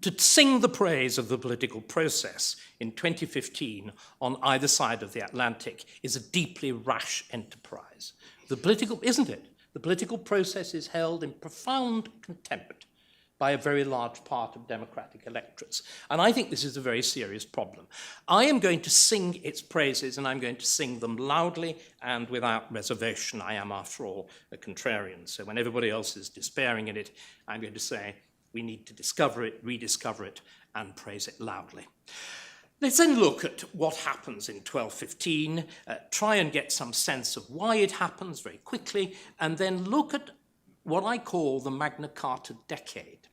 To sing the praise of the political process in 2015 on either side of the Atlantic is a deeply rash enterprise. Isn't it? The political process is held in profound contempt by a very large part of democratic electorates. And I think this is a very serious problem. I am going to sing its praises, and I'm going to sing them loudly and without reservation. I am, after all, a contrarian. So when everybody else is despairing in it, I'm going to say, we need to discover it, rediscover it, and praise it loudly. Let's then look at what happens in 1215, try and get some sense of why it happens very quickly, and then look at what I call the Magna Carta decade.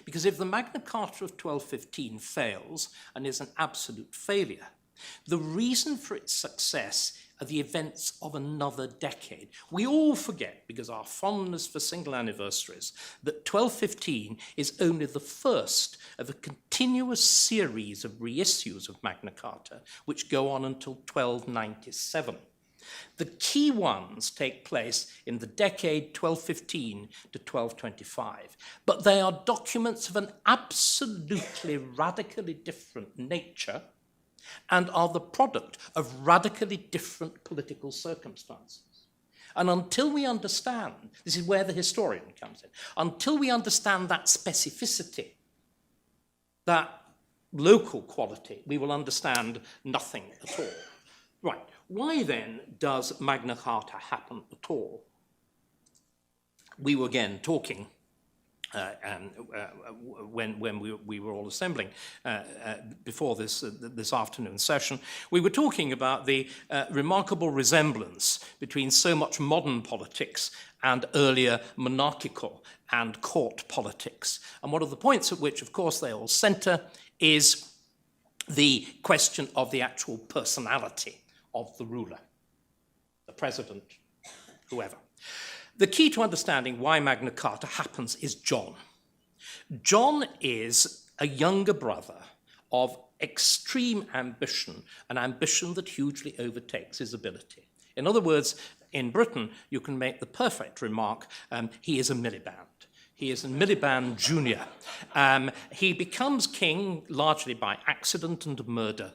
Because if the Magna Carta of 1215 fails and is an absolute failure, the reason for its success are the events of another decade. We all forget, because our fondness for single anniversaries, that 1215 is only the first of a continuous series of reissues of Magna Carta, which go on until 1297. The key ones take place in the decade 1215 to 1225, but they are documents of an absolutely radically different nature and are the product of radically different political circumstances. And until we understand, this is where the historian comes in, until we understand that specificity, that local quality, we will understand nothing at all. Right, why then does Magna Carta happen at all? We were again talking when we were all assembling before this afternoon session, we were talking about the remarkable resemblance between so much modern politics and earlier monarchical and court politics. And one of the points at which, of course, they all center is the question of the actual personality of the ruler, the president, whoever. The key to understanding why Magna Carta happens is John. John is a younger brother of extreme ambition, an ambition that hugely overtakes his ability. In other words, in Britain, you can make the perfect remark, he is a Miliband. He is a Miliband Junior. He becomes king largely by accident and murder.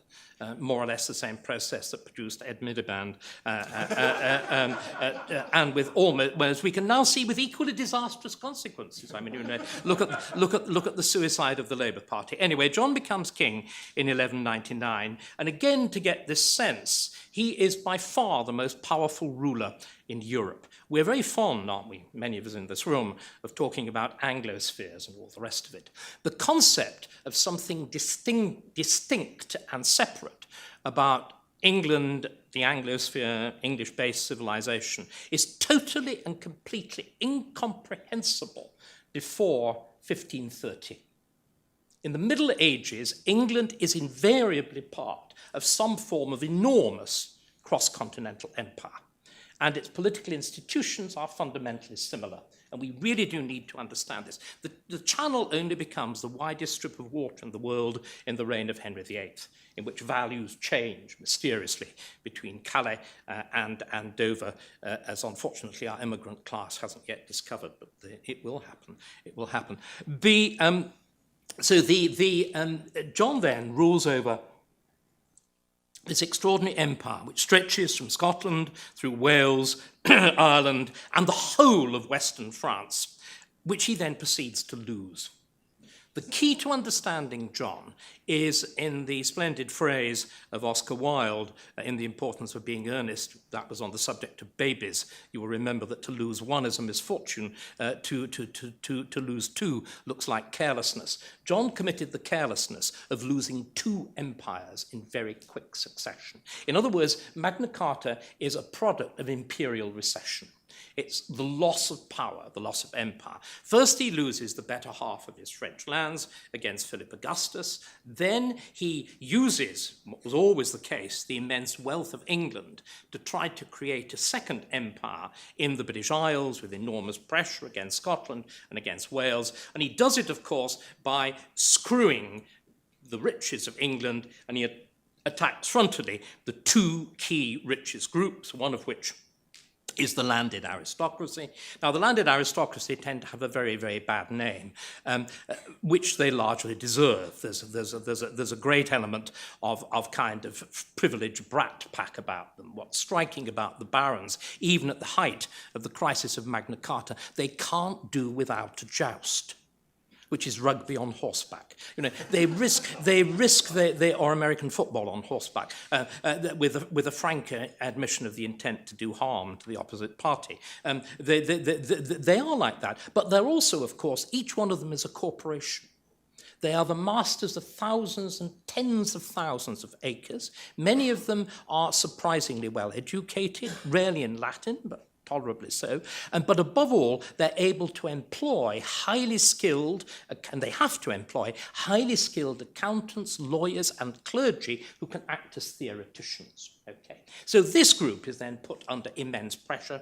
More or less the same process that produced Ed Miliband, and with almost, whereas we can now see with equally disastrous consequences. I mean, you know, look at the suicide of the Labour Party. Anyway, John becomes king in 1199, and again, to get this sense, he is by far the most powerful ruler in Europe. We're very fond, aren't we, many of us in this room, of talking about Anglospheres and all the rest of it. The concept of something distinct and separate about England, the Anglosphere, English-based civilization, is totally and completely incomprehensible before 1530. In the Middle Ages, England is invariably part of some form of enormous cross-continental empire, and its political institutions are fundamentally similar. And we really do need to understand this. The Channel only becomes the widest strip of water in the world in the reign of Henry VIII, in which values change mysteriously between Calais and Dover, as unfortunately our immigrant class hasn't yet discovered, but it will happen. It will happen. John then rules over this extraordinary empire, which stretches from Scotland through Wales, Ireland, and the whole of Western France, which he then proceeds to lose. The key to understanding John is in the splendid phrase of Oscar Wilde in The Importance of Being Earnest. That was on the subject of babies. You will remember that to lose one is a misfortune, to lose two looks like carelessness. John committed the carelessness of losing two empires in very quick succession. In other words, Magna Carta is a product of imperial recession. It's the loss of power, the loss of empire. First, he loses the better half of his French lands against Philip Augustus. Then he uses, what was always the case, the immense wealth of England to try to create a second empire in the British Isles with enormous pressure against Scotland and against Wales. And he does it, of course, by screwing the riches of England, and he attacks frontally the two key richest groups, one of which is the landed aristocracy. Now, the landed aristocracy tend to have a very, very bad name, which they largely deserve. There's a great element of kind of privileged brat pack about them. What's striking about the barons, even at the height of the crisis of Magna Carta, they can't do without a joust, which is rugby on horseback. You know, they risk or American football on horseback with a frank admission of the intent to do harm to the opposite party. They are like that, but they're also, of course, each one of them is a corporation. They are the masters of thousands and tens of thousands of acres. Many of them are surprisingly well educated, rarely in Latin, but tolerably so, but above all, they're able to employ highly skilled, and they have to employ highly skilled accountants, lawyers, and clergy who can act as theoreticians. Okay, so this group is then put under immense pressure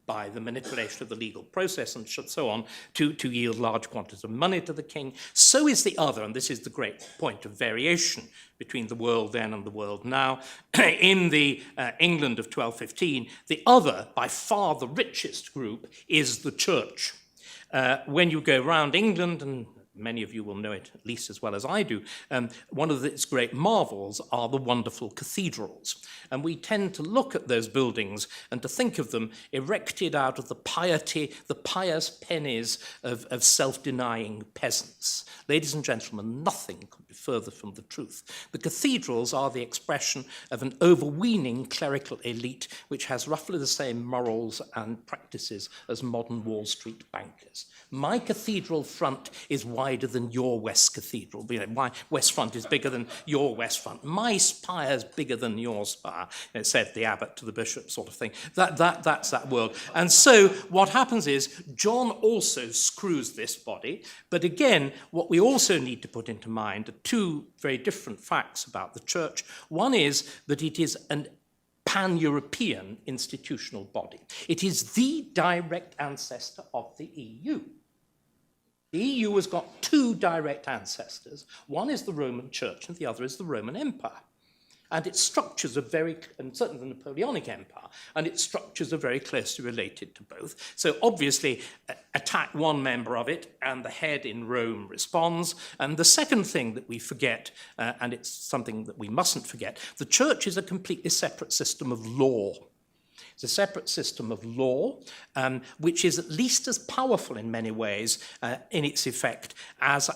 by the manipulation of the legal process and so on to yield large quantities of money to the king. So is the other, and this is the great point of variation between the world then and the world now. In the England of 1215, the other, by far the richest group, is the church. When you go around England, and many of you will know it at least as well as I do, one of its great marvels are the wonderful cathedrals. And we tend to look at those buildings and to think of them erected out of the piety, the pious pennies of self-denying peasants. Ladies and gentlemen, nothing could be further from the truth. The cathedrals are the expression of an overweening clerical elite which has roughly the same morals and practices as modern Wall Street bankers. My cathedral front is wider than your West Cathedral. You know, my West Front is bigger than your West Front. My spire is bigger than your spire, said the abbot to the bishop, sort of thing. That's that world. And so what happens is John also screws this body. But again, what we also need to put into mind are two very different facts about the church. One is that it is an pan-European institutional body. It is the direct ancestor of the EU. The EU has got two direct ancestors. One is the Roman Church and the other is the Roman Empire. And its structures are very, and certainly the Napoleonic Empire, and its structures are very closely related to both. So obviously, attack one member of it, and the head in Rome responds. And the second thing that we forget, and it's something that we mustn't forget, the church is a completely separate system of law. It's a separate system of law, which is at least as powerful in many ways in its effect as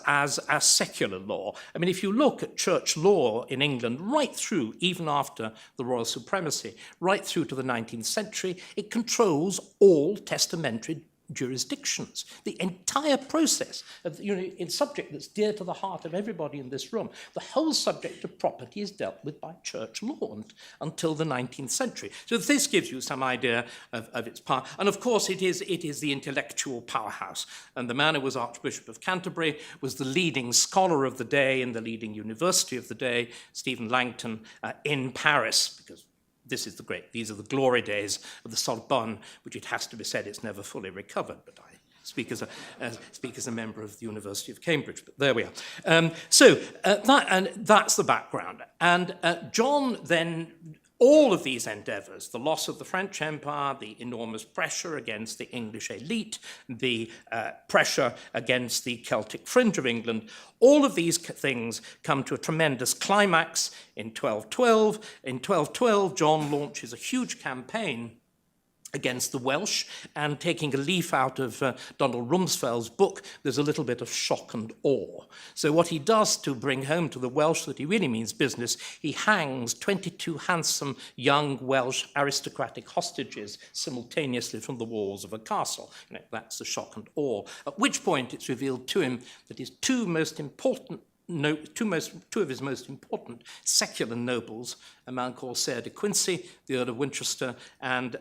secular law. I mean, if you look at church law in England right through, even after the royal supremacy, right through to the 19th century, it controls all testamentary jurisdictions. The entire process of, in subject that's dear to the heart of everybody in this room, the whole subject of property is dealt with by church law until the 19th century. So this gives you some idea of its power. And of course, it is the intellectual powerhouse. And the man who was Archbishop of Canterbury was the leading scholar of the day in the leading university of the day, Stephen Langton, in Paris, because these are the glory days of the Sorbonne, which it has to be said it's never fully recovered, but I speak as a member of the University of Cambridge, but there we are. That's the background. And John then, all of these endeavours, the loss of the French Empire, the enormous pressure against the English elite, the pressure against the Celtic fringe of England, all of these things come to a tremendous climax in 1212. In 1212, John launches a huge campaign against the Welsh, and taking a leaf out of Donald Rumsfeld's book, there's a little bit of shock and awe. So what he does to bring home to the Welsh that he really means business, he hangs 22 handsome young Welsh aristocratic hostages simultaneously from the walls of a castle. That's the shock and awe. At which point it's revealed to him that his two of his most important secular nobles, a man called Sir de Quincey, the Earl of Winchester, and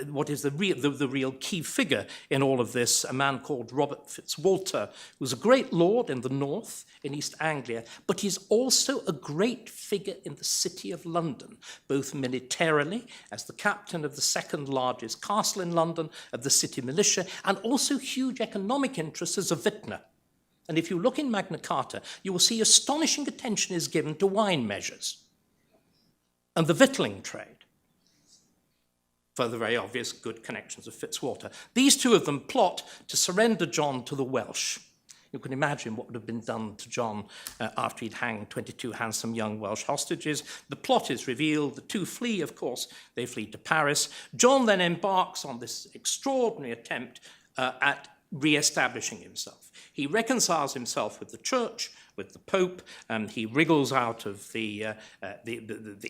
what is the real key figure in all of this, a man called Robert Fitzwalter, who's a great lord in the north, in East Anglia, but he's also a great figure in the city of London, both militarily, as the captain of the second largest castle in London, of the city militia, and also huge economic interests as a vintner. And if you look in Magna Carta, you will see astonishing attention is given to wine measures and the victualling trade. for the very obvious good connections of Fitzwater. These two of them plot to surrender John to the Welsh. You can imagine what would have been done to John after he'd hanged 22 handsome young Welsh hostages. The plot is revealed. The two flee, of course. They flee to Paris. John then embarks on this extraordinary attempt at re-establishing himself. He reconciles himself with the church, with the Pope, and he wriggles out of the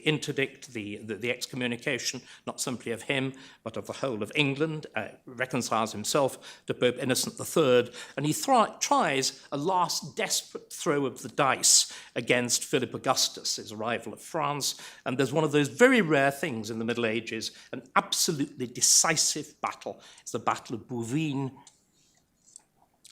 interdict, the excommunication, not simply of him, but of the whole of England, reconciles himself to Pope Innocent III, and he tries a last desperate throw of the dice against Philip Augustus, his rival of France, and there's one of those very rare things in the Middle Ages, an absolutely decisive battle. It's the Battle of Bouvines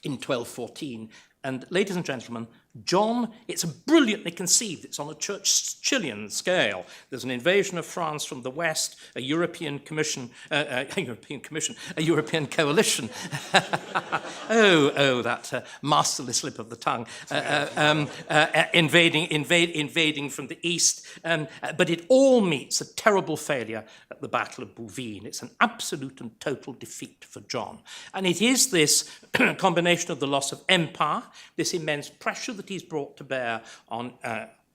in 1214. And ladies and gentlemen, John, it's brilliantly conceived. It's on a Churchillian scale. There's an invasion of France from the west, a European coalition. That masterly slip of the tongue. Invading from the east. But it all meets a terrible failure at the Battle of Bouvines. It's an absolute and total defeat for John. And it is this combination of the loss of empire, this immense pressure that he's brought to bear on,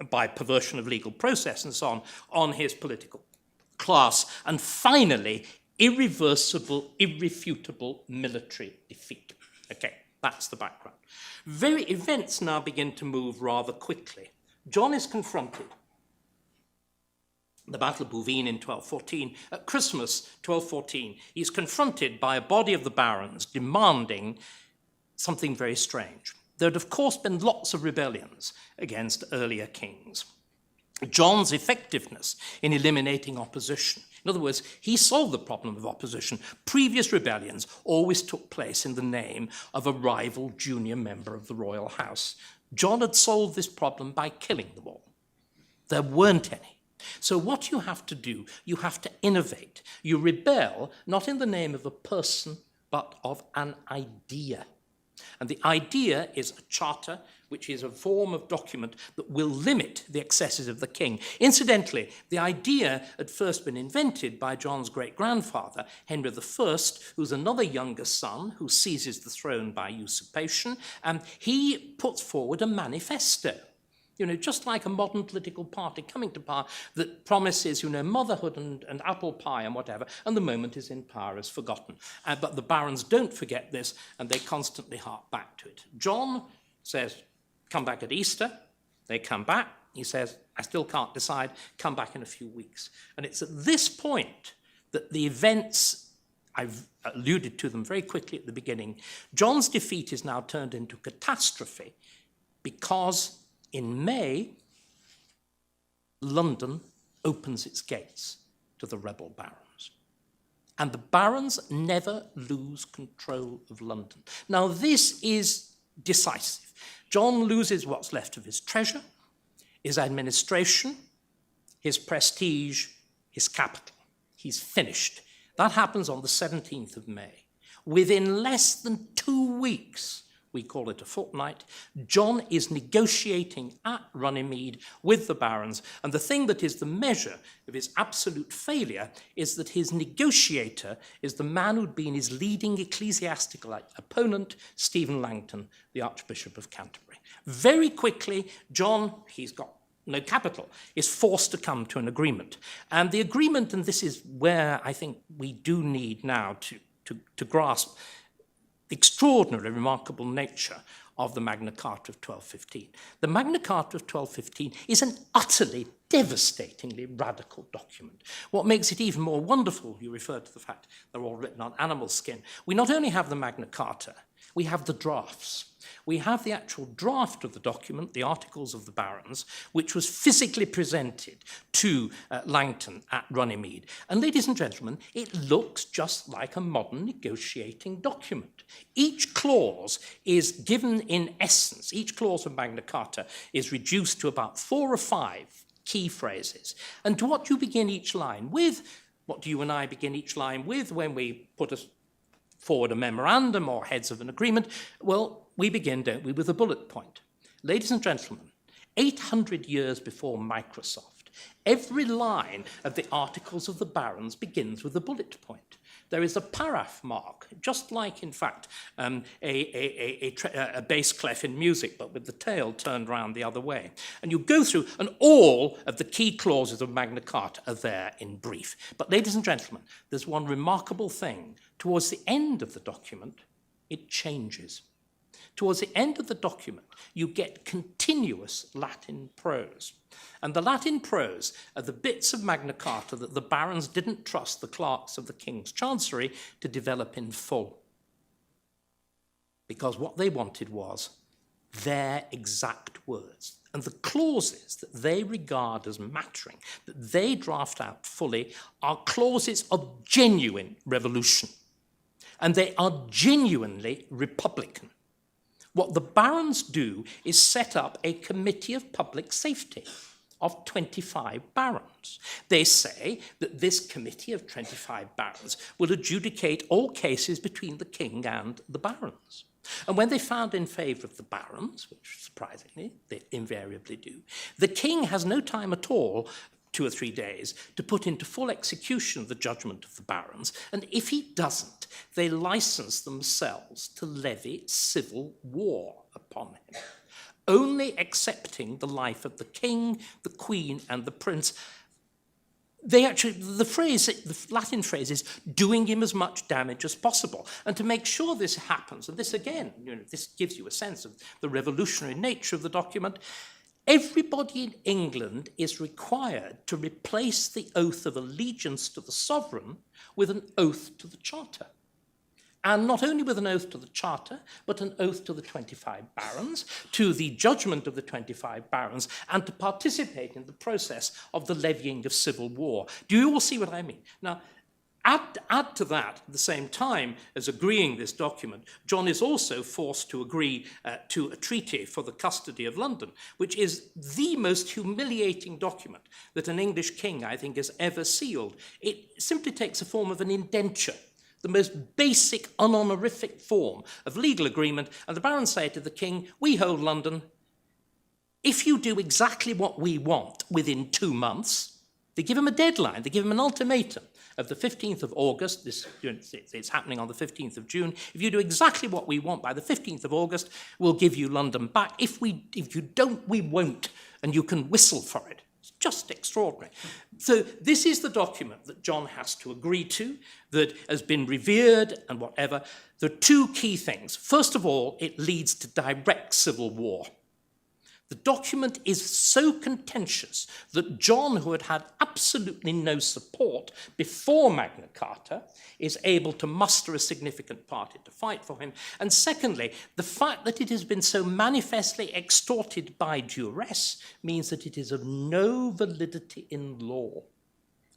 by perversion of legal process and so on his political class, and finally, irreversible, irrefutable military defeat. Okay, that's the background. Events now begin to move rather quickly. John is confronted. The Battle of Bouvines in 1214. At Christmas 1214, he's confronted by a body of the barons demanding something very strange. There had, of course, been lots of rebellions against earlier kings. John's effectiveness in eliminating opposition. In other words, he solved the problem of opposition. Previous rebellions always took place in the name of a rival junior member of the royal house. John had solved this problem by killing them all. There weren't any. So what you have to do, you have to innovate. You rebel not in the name of a person, but of an idea. And the idea is a charter, which is a form of document that will limit the excesses of the king. Incidentally, the idea had first been invented by John's great-grandfather, Henry I, who's another younger son who seizes the throne by usurpation, and he puts forward a manifesto. Just like a modern political party coming to power that promises, motherhood and apple pie and whatever, and the moment is in power is forgotten. But the barons don't forget this, and they constantly hark back to it. John says, come back at Easter. They come back. He says, I still can't decide. Come back in a few weeks. And it's at this point that the events, I've alluded to them very quickly at the beginning, John's defeat is now turned into catastrophe because in May, London opens its gates to the rebel barons. And the barons never lose control of London. Now, this is decisive. John loses what's left of his treasure, his administration, his prestige, his capital. He's finished. That happens on the 17th of May. Within less than 2 weeks, we call it a fortnight, John is negotiating at Runnymede with the barons, and the thing that is the measure of his absolute failure is that his negotiator is the man who'd been his leading ecclesiastical opponent, Stephen Langton, the Archbishop of Canterbury. Very quickly, John, he's got no capital, is forced to come to an agreement. And the agreement, and this is where I think we do need now to grasp the extraordinary, remarkable nature of the Magna Carta of 1215. The Magna Carta of 1215 is an utterly, devastatingly radical document. What makes it even more wonderful, you referred to the fact they're all written on animal skin. We not only have the Magna Carta, we have the drafts. We have the actual draft of the document, the Articles of the Barons, which was physically presented to Langton at Runnymede. And ladies and gentlemen, it looks just like a modern negotiating document. Each clause is given in essence, each clause of Magna Carta is reduced to about 4 or 5 key phrases. And to what you begin each line with, what do you and I begin each line with when we put forward a memorandum or heads of an agreement? Well, we begin, don't we, with a bullet point. Ladies and gentlemen, 800 years before Microsoft, Every line of the Articles of the Barons begins with a bullet point. There is a paraph mark, just like, in fact, a bass clef in music, but with the tail turned round the other way. And you go through, and all of the key clauses of Magna Carta are there in brief. But, ladies and gentlemen, there's one remarkable thing. Towards the end of the document, it changes. Towards the end of the document, you get continuous Latin prose. And the Latin prose are the bits of Magna Carta that the barons didn't trust the clerks of the King's Chancery to develop in full. Because what they wanted was their exact words. And the clauses that they regard as mattering, that they draft out fully, are clauses of genuine revolution. And they are genuinely republican. What the barons do is set up a committee of public safety of 25 barons. They say that this committee of 25 barons will adjudicate all cases between the king and the barons. And when they found in favour of the barons, which surprisingly they invariably do, the king has no time at all, 2 or 3 days, to put into full execution the judgment of the barons, and if he doesn't, they license themselves to levy civil war upon him, only accepting the life of the king, the queen, and the prince. They actually, the Latin phrase is doing him as much damage as possible. And to make sure this happens, and this again, this gives you a sense of the revolutionary nature of the document, everybody in England is required to replace the oath of allegiance to the sovereign with an oath to the charter. And not only with an oath to the charter, but an oath to the 25 barons, to the judgment of the 25 barons, and to participate in the process of the levying of civil war. Do you all see what I mean? Now, add to that, at the same time as agreeing this document, John is also forced to agree to a treaty for the custody of London, which is the most humiliating document that an English king, I think, has ever sealed. It simply takes the form of an indenture, the most basic, unhonorific form of legal agreement, and the barons say to the king, we hold London. If you do exactly what we want within 2 months, they give him a deadline, they give him an ultimatum of the 15th of August, it's happening on the 15th of June, if you do exactly what we want by the 15th of August, we'll give you London back. If you don't, we won't, and you can whistle for it. It's just extraordinary. So this is the document that John has to agree to, that has been revered and whatever. There are 2 key things. First of all, it leads to direct civil war. The document is so contentious that John, who had had absolutely no support before Magna Carta, is able to muster a significant party to fight for him. And secondly, the fact that it has been so manifestly extorted by duress means that it is of no validity in law,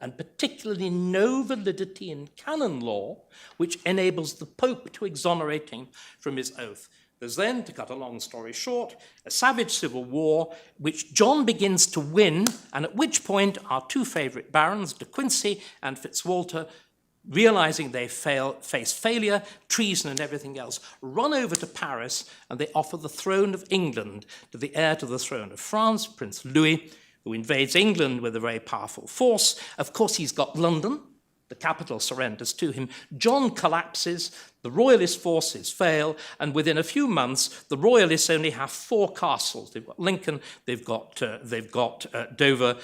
and particularly no validity in canon law, which enables the Pope to exonerate him from his oath. There's then, to cut a long story short, a savage civil war, which John begins to win, and at which point our 2 favourite barons, De Quincey and Fitzwalter, realising they face failure, treason and everything else, run over to Paris, and they offer the throne of England to the heir to the throne of France, Prince Louis, who invades England with a very powerful force. Of course, he's got London. The capital surrenders to him. John collapses, the royalist forces fail, and within a few months, the royalists only have 4 castles. They've got Lincoln, they've got Dover,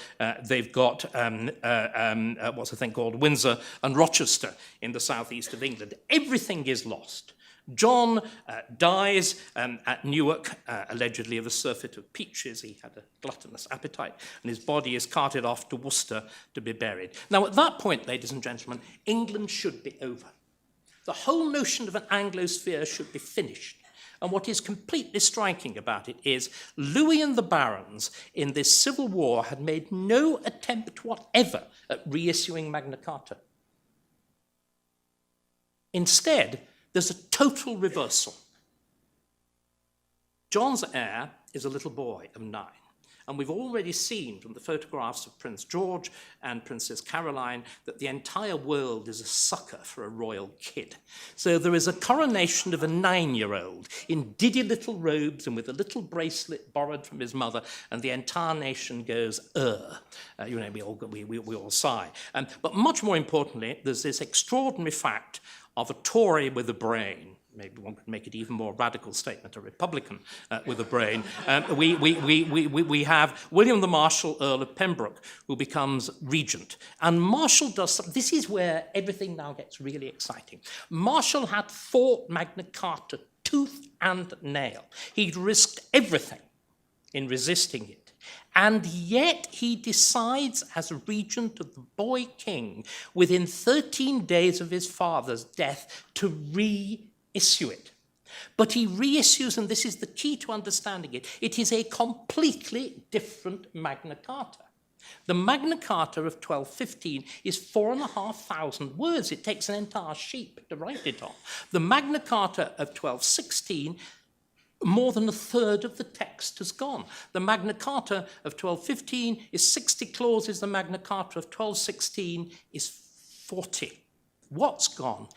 they've got what's the thing called Windsor and Rochester in the southeast of England. Everything is lost. John dies at Newark, allegedly of a surfeit of peaches. He had a gluttonous appetite, and his body is carted off to Worcester to be buried. Now, at that point, ladies and gentlemen, England should be over. The whole notion of an Anglosphere should be finished. And what is completely striking about it is Louis and the barons in this civil war had made no attempt whatever at reissuing Magna Carta. Instead, there's a total reversal. John's heir is a little boy of 9, And we've already seen from the photographs of Prince George and Princess Caroline that the entire world is a sucker for a royal kid. So there is a coronation of a 9-year-old in diddy little robes and with a little bracelet borrowed from his mother, and the entire nation goes, we all sigh. But much more importantly, there's this extraordinary fact of a Tory with a brain. Maybe one could make it even more radical statement, a Republican with a brain. We have William the Marshal, Earl of Pembroke, who becomes regent. And Marshal does something. This is where everything now gets really exciting. Marshal had fought Magna Carta tooth and nail. He'd risked everything in resisting it. And yet he decides, as a regent of the boy king, within 13 days of his father's death, to reissue it. But he reissues, and this is the key to understanding it, it is a completely different Magna Carta. The Magna Carta of 1215 is 4,500 words. It takes an entire sheet to write it on. The Magna Carta of 1216, more than a third of the text has gone. The Magna Carta of 1215 is 60 clauses. The Magna Carta of 1216 is 40. What's gone?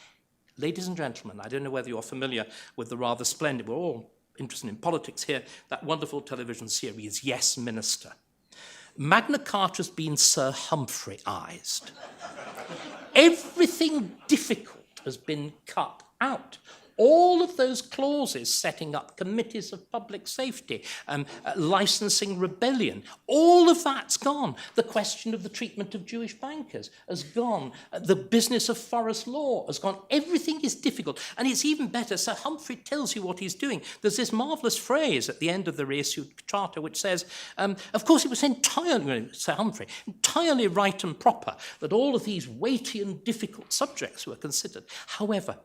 Ladies and gentlemen, I don't know whether you're familiar with the rather splendid, we're all interested in politics here, that wonderful television series, Yes, Minister. Magna Carta has been Sir Humphreyized. Everything difficult has been cut out. All of those clauses setting up committees of public safety, licensing rebellion, all of that's gone. The question of the treatment of Jewish bankers has gone. The business of forest law has gone. Everything is difficult. And it's even better. Sir Humphrey tells you what he's doing. There's this marvellous phrase at the end of the reissued charter which says, of course, it was entirely, Sir Humphrey, entirely right and proper that all of these weighty and difficult subjects were considered. However,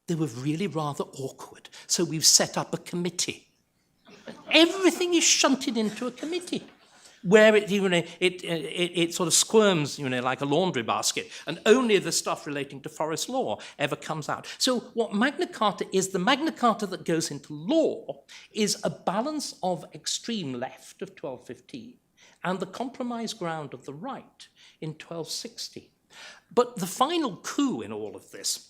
they were really rather awkward, so we've set up a committee. Everything is shunted into a committee, where it sort of squirms, like a laundry basket, and only the stuff relating to forest law ever comes out. So what Magna Carta is, the Magna Carta that goes into law, is a balance of extreme left of 1215 and the compromise ground of the right in 1216. But the final coup in all of this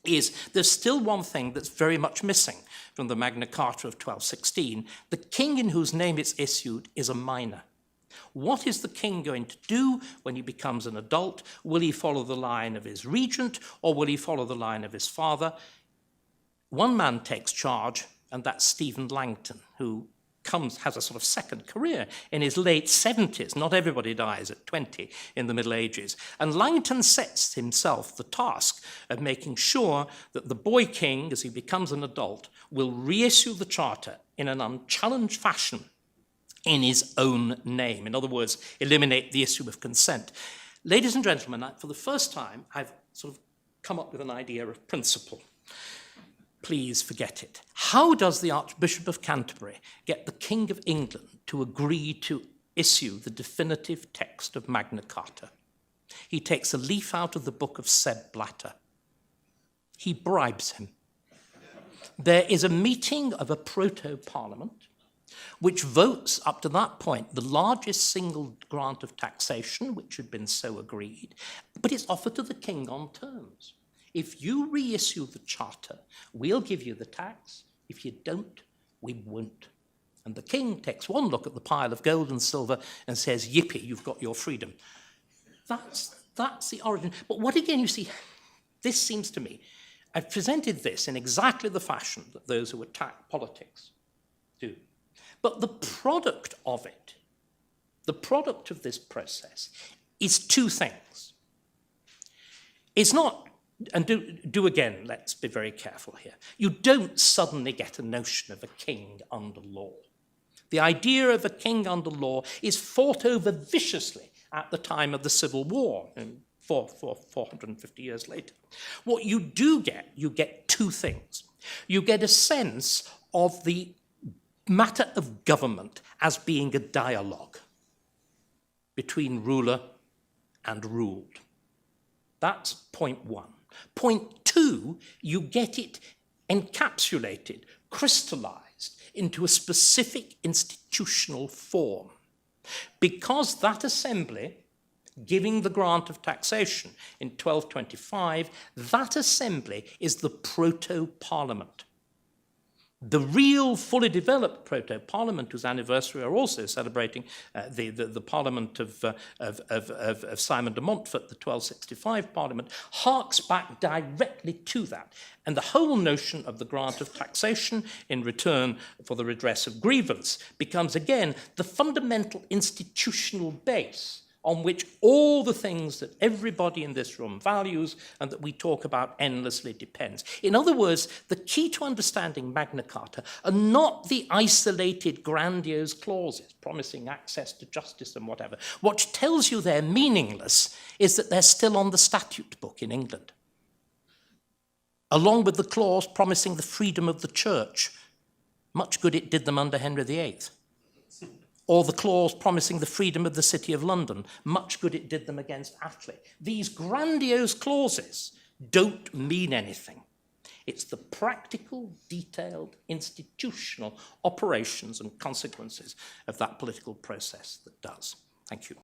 is there's still one thing that's very much missing from the Magna Carta of 1216. The king in whose name it's issued is a minor. What is the king going to do when he becomes an adult? Will he follow the line of his regent, or will he follow the line of his father? One man takes charge, and that's Stephen Langton, who has a sort of second career in his late 70s. Not everybody dies at 20 in the Middle Ages. And Langton sets himself the task of making sure that the boy king, as he becomes an adult, will reissue the charter in an unchallenged fashion in his own name. In other words, eliminate the issue of consent. Ladies and gentlemen, for the first time, I've sort of come up with an idea of principle. Please forget it. How does the Archbishop of Canterbury get the King of England to agree to issue the definitive text of Magna Carta? He takes a leaf out of the book of Seb Blatter. He bribes him. There is a meeting of a proto-parliament which votes up to that point the largest single grant of taxation, which had been so agreed, but it's offered to the king on terms. If you reissue the charter, we'll give you the tax. If you don't, we won't. And the king takes one look at the pile of gold and silver and says, yippee, you've got your freedom. That's the origin. But what again, you see, this seems to me, I've presented this in exactly the fashion that those who attack politics do. But the product of it, the product of this process, is two things. It's not, and do again, let's be very careful here. You don't suddenly get a notion of a king under law. The idea of a king under law is fought over viciously at the time of the Civil War, 450 years later. What you do get, you get two things. You get a sense of the matter of government as being a dialogue between ruler and ruled. That's point one. Point two, you get it encapsulated, crystallized into a specific institutional form. Because that assembly, giving the grant of taxation in 1225, that assembly is the proto-parliament. The real, fully developed proto-parliament, whose anniversary we are also celebrating, the Parliament of Simon de Montfort, the 1265 Parliament, harks back directly to that. And the whole notion of the grant of taxation in return for the redress of grievance becomes, again, the fundamental institutional base on which all the things that everybody in this room values and that we talk about endlessly depends. In other words, the key to understanding Magna Carta are not the isolated, grandiose clauses promising access to justice and whatever. What tells you they're meaningless is that they're still on the statute book in England, along with the clause promising the freedom of the church. Much good it did them under Henry VIII. Or the clause promising the freedom of the City of London. Much good it did them against Attlee. These grandiose clauses don't mean anything. It's the practical, detailed, institutional operations and consequences of that political process that does. Thank you.